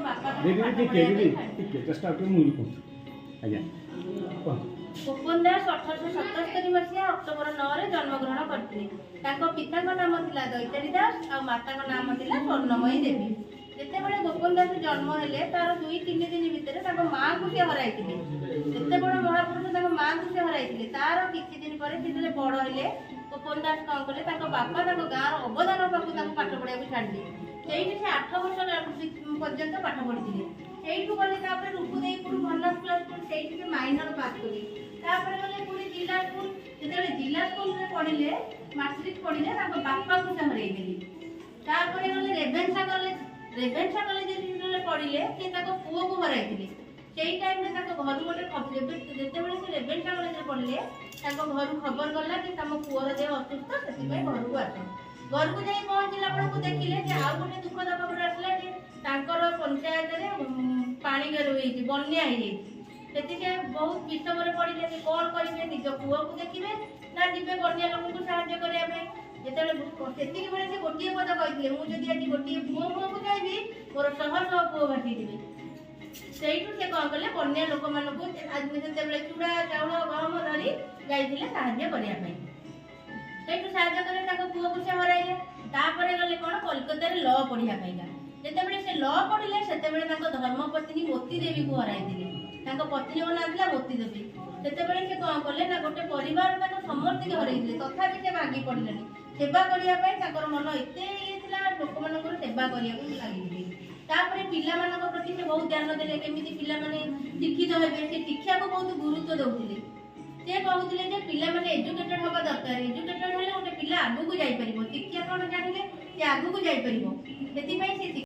बापा गोपन दास 1877 मसीहा अक्टोबर 9 जन्मग्रहण करते। पिता नाम था दैतारी दास और माता नाम था स्वर्णमयी देवी। जिते बड़े गोपन दास जन्म हेले तार 2-3 दिन भितर माँ को सी हर जिते बड़ महापुरुष माँ को सी हर तार किसी दिन पर से बड़ हेले गोपन दास कौन कले बापा गाँव अवदान पाक पाठ पढ़ा छाड़ी से 8 वर्ष पर्यंत पाठ पढ़ी से गले रूपुदेपुर भनस क्लास स्कूल से माइनर पास कले गले पूरी जिला स्कूल जो जिला स्कूल में पढ़े मैट्रिक पढ़े बापा को से हर गले रेभेन्सा कॉलेज पढ़े से पुओ को हर से टाइम में घर गोटे जिते से रेभेन्सा कॉलेज पढ़े घर खबर गला कि पुअर देह असुस्थ से घर को आस घर को जाई पहुंचला बेलू देखिले आउ गोटे दुखद खबर आसला कि पंचायत में पानी गेरु बन्या से बहुत विषम पड़े कि कौन करेंगे निज पुओ को देखिए ना जी बन्या लोक को साहय करने से गोटे पद कहते मुझे आज गोटे पुओ पुओ को जाइबी मोर 100 पुओ भाटीदेवी से कौन कले बन्या लोक मानक से चूड़ा चाउल गहम धरी जाइए साहय करने साहय पुओ को से हर गले कौन कोलकाता ल पढ़ापा जिते से ल पढ़े से धर्मपत्नी मोती देवी को हर पत्नी ना था मोती देवी से कौन कले ना गोटे परिवार समस्त हर तथापि से भागी पड़े सेवा करने मन एत लोक मान सेवा करने लगे पिला प्रति से बहुत ध्यान देते केमी पिला शिक्षित हे से शिक्षा को बहुत गुरुत्व दौले से कहते पिला एजुकेटेड हवा दरकार एजुकेटेड हेल्ले गोटे पिला आगू को शिक्षा कौन जानिले से आगू को